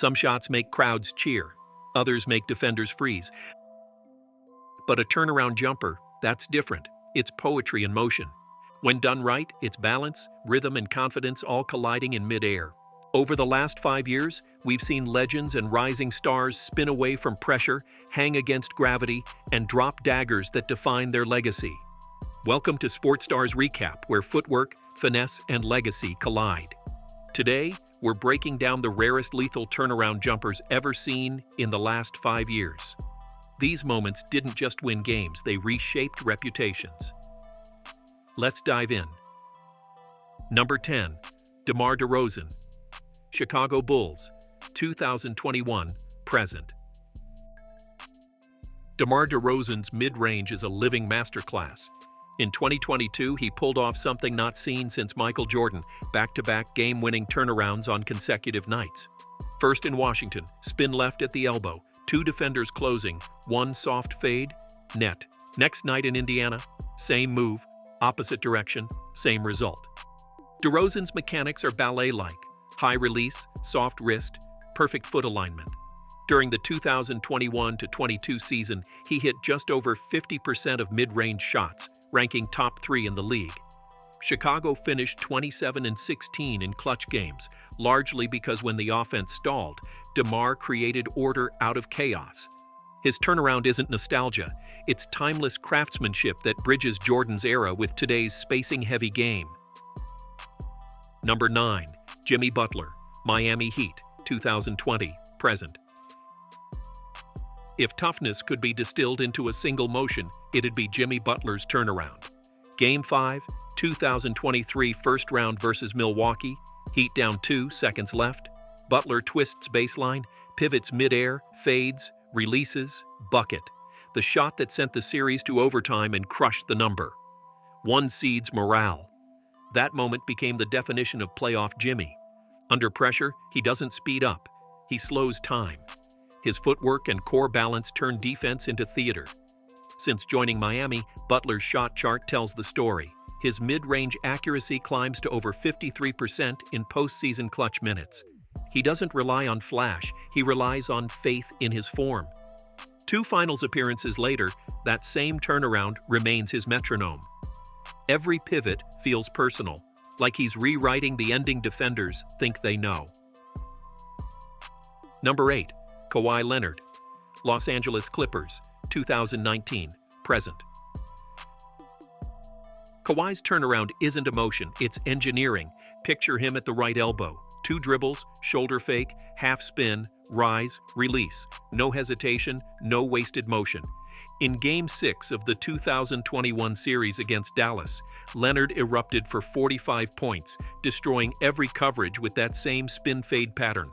Some shots make crowds cheer, others make defenders freeze. But a turnaround jumper, that's different. It's poetry in motion. When done right, it's balance, rhythm, and confidence all colliding in midair. Over the last 5 years, we've seen legends and rising stars spin away from pressure, hang against gravity, and drop daggers that define their legacy. Welcome to Sports Stars Recap, where footwork, finesse, and legacy collide. Today, we're breaking down the rarest lethal turnaround jumpers ever seen in the last 5 years. These moments didn't just win games, they reshaped reputations. Let's dive in. Number 10. DeMar DeRozan, Chicago Bulls, 2021 present. DeMar DeRozan's mid-range is a living masterclass. In 2022, he pulled off something not seen since Michael Jordan, back-to-back game-winning turnarounds on consecutive nights. First in Washington, spin left at the elbow, 2 defenders closing, 1 soft fade, net. Next night in Indiana, same move, opposite direction, same result. DeRozan's mechanics are ballet-like, high release, soft wrist, perfect foot alignment. During the 2021-22 season, he hit just over 50% of mid-range shots, ranking top 3 in the league. Chicago finished 27-16 in clutch games, largely because when the offense stalled, DeMar created order out of chaos. His turnaround isn't nostalgia, it's timeless craftsmanship that bridges Jordan's era with today's spacing-heavy game. Number 9. Jimmy Butler, Miami Heat, 2020 present. If toughness could be distilled into a single motion, it'd be Jimmy Butler's turnaround. Game 5, 2023 first round versus Milwaukee, Heat down 2 seconds left. Butler twists baseline, pivots midair, fades, releases, bucket. The shot that sent the series to overtime and crushed the number. One seeds morale. That moment became the definition of playoff Jimmy. Under pressure, he doesn't speed up, he slows time. His footwork and core balance turn defense into theater. Since joining Miami, Butler's shot chart tells the story. His mid-range accuracy climbs to over 53% in postseason clutch minutes. He doesn't rely on flash, he relies on faith in his form. 2 finals appearances later, that same turnaround remains his metronome. Every pivot feels personal, like he's rewriting the ending defenders think they know. Number 8. Kawhi Leonard, Los Angeles Clippers, 2019 present. Kawhi's turnaround isn't emotion, it's engineering. Picture him at the right elbow. 2 dribbles, shoulder fake, half spin, rise, release. No hesitation, no wasted motion. In Game 6 of the 2021 series against Dallas, Leonard erupted for 45 points, destroying every coverage with that same spin-fade pattern.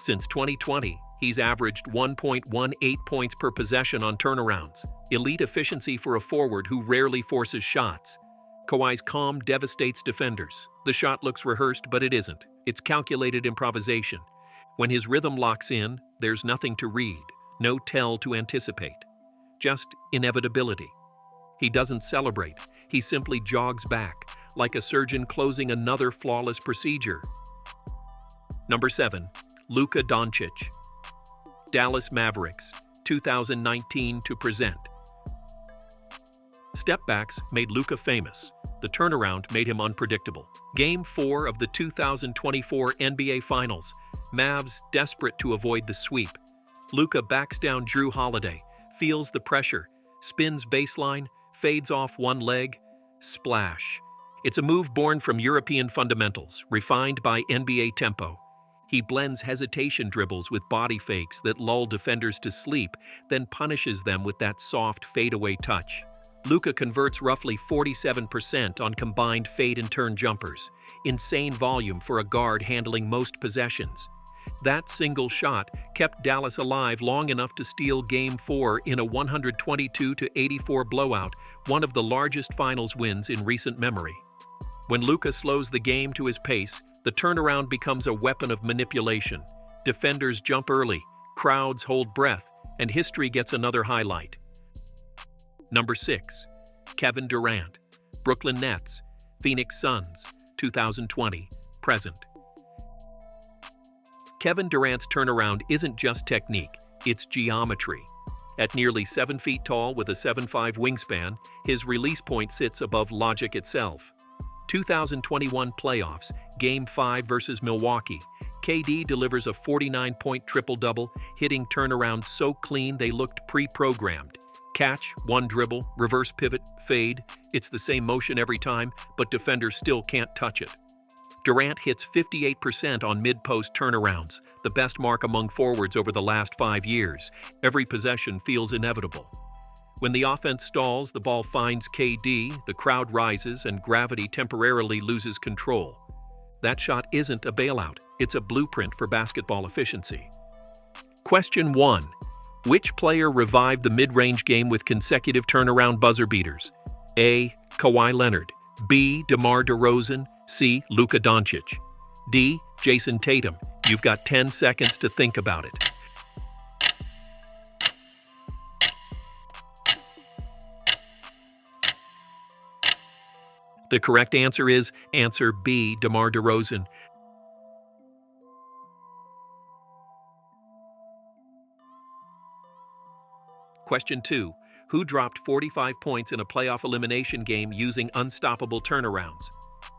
Since 2020, he's averaged 1.18 points per possession on turnarounds, elite efficiency for a forward who rarely forces shots. Kawhi's calm devastates defenders. The shot looks rehearsed, but it isn't. It's calculated improvisation. When his rhythm locks in, there's nothing to read, no tell to anticipate. Just inevitability. He doesn't celebrate, he simply jogs back, like a surgeon closing another flawless procedure. Number 7. Luka Doncic, Dallas Mavericks, 2019 to present. Step-backs made Luka famous. The turnaround made him unpredictable. Game 4 of the 2024 NBA Finals, Mavs desperate to avoid the sweep. Luka backs down Drew Holiday, feels the pressure, spins baseline, fades off one leg, splash. It's a move born from European fundamentals, refined by NBA tempo. He blends hesitation dribbles with body fakes that lull defenders to sleep, then punishes them with that soft fadeaway touch. Luka converts roughly 47% on combined fade and turn jumpers, insane volume for a guard handling most possessions. That single shot kept Dallas alive long enough to steal Game 4 in a 122-84 blowout, one of the largest finals wins in recent memory. When Luka slows the game to his pace, the turnaround becomes a weapon of manipulation. Defenders jump early, crowds hold breath, and history gets another highlight. Number 6. Kevin Durant, Brooklyn Nets, Phoenix Suns, 2020 present. Kevin Durant's turnaround isn't just technique, it's geometry. At nearly 7 feet tall with a 7'5" wingspan, his release point sits above logic itself. 2021 playoffs, Game 5 versus Milwaukee. KD delivers a 49-point triple-double, hitting turnarounds so clean they looked pre-programmed. Catch, one dribble, reverse pivot, fade. It's the same motion every time, but defenders still can't touch it. Durant hits 58% on mid-post turnarounds, the best mark among forwards over the last 5 years. Every possession feels inevitable. When the offense stalls, the ball finds KD, the crowd rises, and gravity temporarily loses control. That shot isn't a bailout, it's a blueprint for basketball efficiency. Question 1. Which player revived the mid-range game with consecutive turnaround buzzer beaters? A. Kawhi Leonard. B. DeMar DeRozan. C. Luka Doncic. D. Jason Tatum. You've got 10 seconds to think about it. The correct answer is answer B. DeMar DeRozan. Question 2. Who dropped 45 points in a playoff elimination game using unstoppable turnarounds?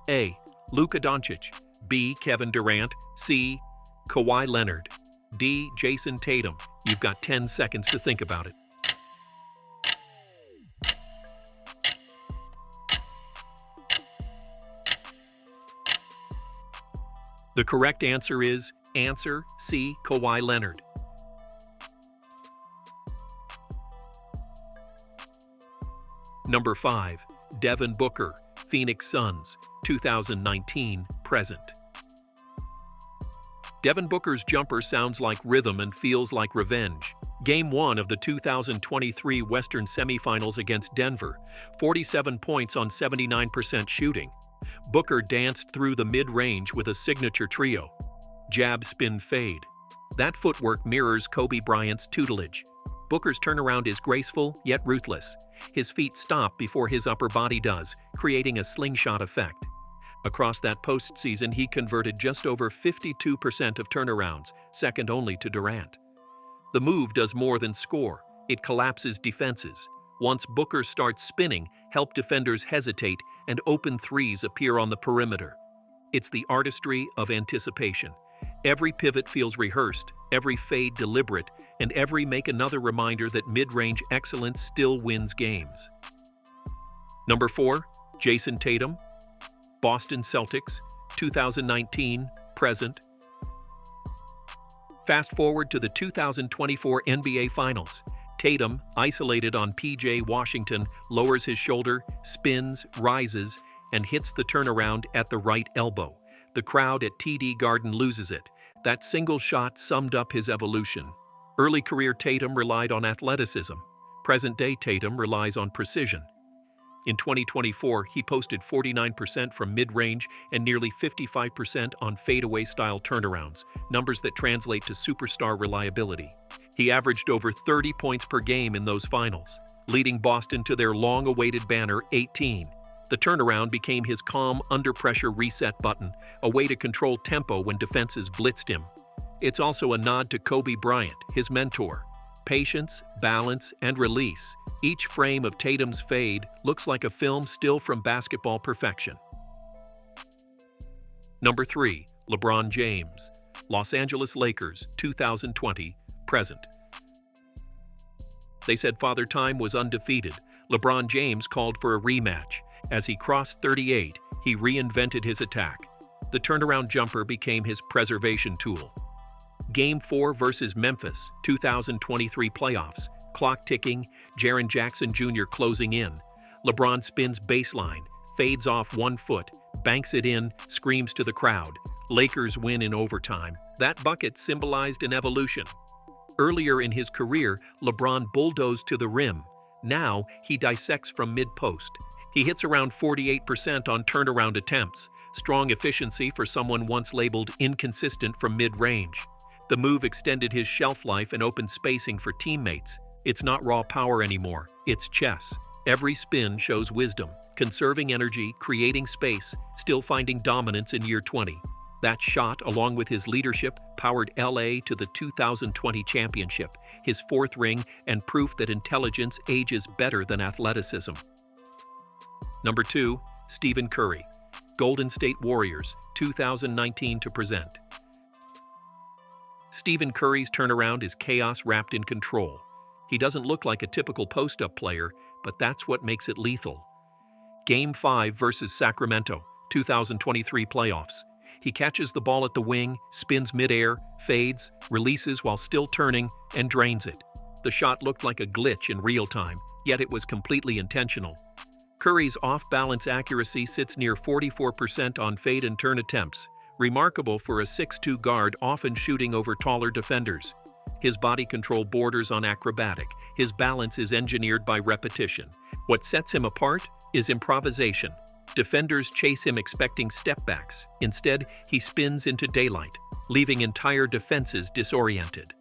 A. Luka Doncic. B. Kevin Durant. C. Kawhi Leonard. D. Jason Tatum. You've got 10 seconds to think about it. The correct answer is answer C. Kawhi Leonard. Number 5. Devin Booker, Phoenix Suns, 2019 present. Devin Booker's jumper sounds like rhythm and feels like revenge. Game 1 of the 2023 Western Semifinals against Denver, 47 points on 79% shooting. Booker danced through the mid-range with a signature trio. Jab, spin, fade. That footwork mirrors Kobe Bryant's tutelage. Booker's turnaround is graceful yet ruthless. His feet stop before his upper body does, creating a slingshot effect. Across that postseason, he converted just over 52% of turnarounds, second only to Durant. The move does more than score. It collapses defenses. Once Booker starts spinning, help defenders hesitate and open threes appear on the perimeter. It's the artistry of anticipation. Every pivot feels rehearsed, every fade deliberate, and every make another reminder that mid-range excellence still wins games. Number 4, Jason Tatum, Boston Celtics, 2019 present. Fast forward to the 2024 NBA Finals. Tatum, isolated on PJ Washington, lowers his shoulder, spins, rises, and hits the turnaround at the right elbow. The crowd at TD Garden loses it. That single shot summed up his evolution. Early career Tatum relied on athleticism. Present-day Tatum relies on precision. In 2024, he posted 49% from mid-range and nearly 55% on fadeaway-style turnarounds, numbers that translate to superstar reliability. He averaged over 30 points per game in those finals, leading Boston to their long-awaited banner 18. The turnaround became his calm, under-pressure reset button, a way to control tempo when defenses blitzed him. It's also a nod to Kobe Bryant, his mentor. Patience, balance, and release. Each frame of Tatum's fade looks like a film still from basketball perfection. Number 3, LeBron James, Los Angeles Lakers, 2020 present. They said Father Time was undefeated. LeBron James called for a rematch. As he crossed 38, he reinvented his attack. The turnaround jumper became his preservation tool. Game 4 versus Memphis, 2023 playoffs. Clock ticking, Jaren Jackson Jr. closing in. LeBron spins baseline, fades off 1 foot, banks it in, screams to the crowd. Lakers win in overtime. That bucket symbolized an evolution. Earlier in his career, LeBron bulldozed to the rim. Now, he dissects from mid-post. He hits around 48% on turnaround attempts, strong efficiency for someone once labeled inconsistent from mid-range. The move extended his shelf life and opened spacing for teammates. It's not raw power anymore, it's chess. Every spin shows wisdom, conserving energy, creating space, still finding dominance in year 20. That shot, along with his leadership, powered LA to the 2020 championship, his fourth ring, and proof that intelligence ages better than athleticism. Number 2, Stephen Curry, Golden State Warriors, 2019 to present. Stephen Curry's turnaround is chaos wrapped in control. He doesn't look like a typical post-up player, but that's what makes it lethal. Game 5 versus Sacramento, 2023 playoffs. He catches the ball at the wing, spins midair, fades, releases while still turning, and drains it. The shot looked like a glitch in real time, yet it was completely intentional. Curry's off-balance accuracy sits near 44% on fade and turn attempts, remarkable for a 6'2" guard often shooting over taller defenders. His body control borders on acrobatic. His balance is engineered by repetition. What sets him apart is improvisation. Defenders chase him expecting step-backs. Instead, he spins into daylight, leaving entire defenses disoriented.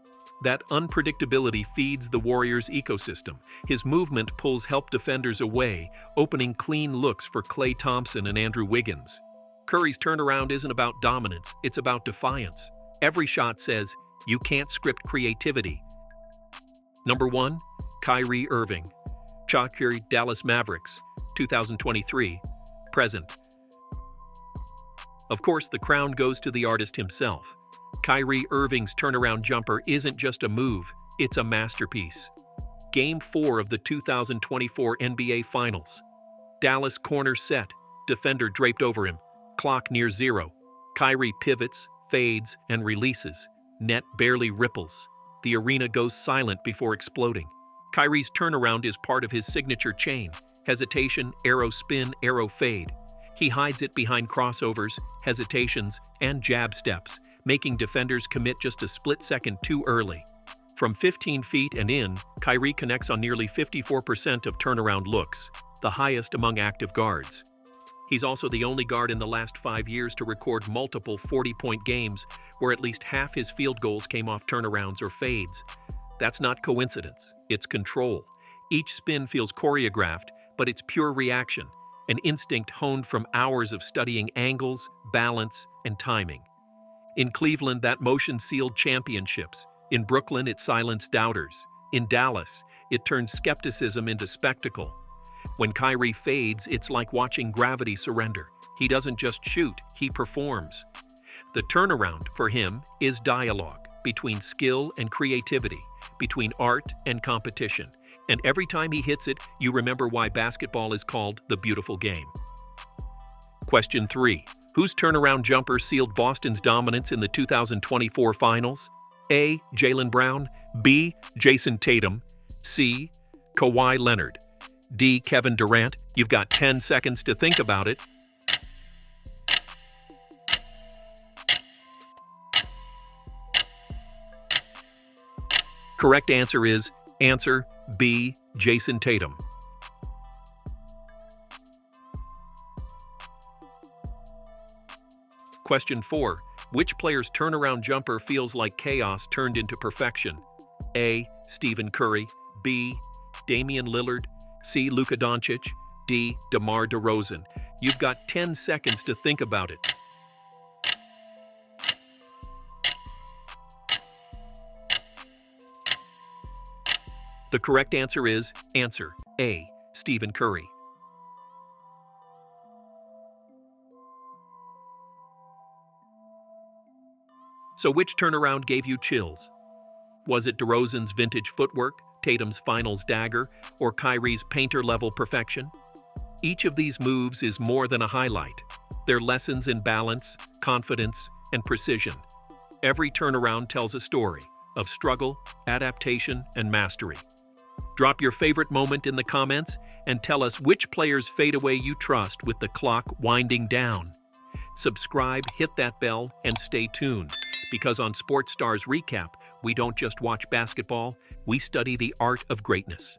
That unpredictability feeds the Warriors' ecosystem. His movement pulls help defenders away, opening clean looks for Klay Thompson and Andrew Wiggins. Curry's turnaround isn't about dominance, it's about defiance. Every shot says, "You can't script creativity." Number 1, Kyrie Irving, Chalky Dallas Mavericks, 2023, present. Of course, the crown goes to the artist himself. Kyrie Irving's turnaround jumper isn't just a move, it's a masterpiece. Game 4 of the 2024 NBA Finals. Dallas corner set, defender draped over him, clock near zero. Kyrie pivots, fades, and releases. Net barely ripples. The arena goes silent before exploding. Kyrie's turnaround is part of his signature chain: hesitation, arrow spin, arrow fade. He hides it behind crossovers, hesitations, and jab steps, making defenders commit just a split second too early. From 15 feet and in, Kyrie connects on nearly 54% of turnaround looks, the highest among active guards. He's also the only guard in the last 5 years to record multiple 40-point games where at least half his field goals came off turnarounds or fades. That's not coincidence, it's control. Each spin feels choreographed, but it's pure reaction, an instinct honed from hours of studying angles, balance, and timing. In Cleveland, that motion sealed championships. In Brooklyn, it silenced doubters. In Dallas, it turned skepticism into spectacle. When Kyrie fades, it's like watching gravity surrender. He doesn't just shoot, he performs. The turnaround for him is dialogue between skill and creativity, between art and competition. And every time he hits it, you remember why basketball is called the beautiful game. Question 3. Whose turnaround jumper sealed Boston's dominance in the 2024 Finals? A. Jaylen Brown, B. Jason Tatum, C. Kawhi Leonard, D. Kevin Durant. You've got 10 seconds to think about it. Correct answer is answer B. Jason Tatum. Question 4. Which player's turnaround jumper feels like chaos turned into perfection? A. Stephen Curry, B. Damian Lillard, C. Luka Doncic, D. DeMar DeRozan. You've got 10 seconds to think about it. The correct answer is answer A. Stephen Curry. So which turnaround gave you chills? Was it DeRozan's vintage footwork, Tatum's finals dagger, or Kyrie's painter-level perfection? Each of these moves is more than a highlight. They're lessons in balance, confidence, and precision. Every turnaround tells a story of struggle, adaptation, and mastery. Drop your favorite moment in the comments and tell us which player's fadeaway you trust with the clock winding down. Subscribe, hit that bell, and stay tuned, because on Sports Stars Recap, we don't just watch basketball, we study the art of greatness.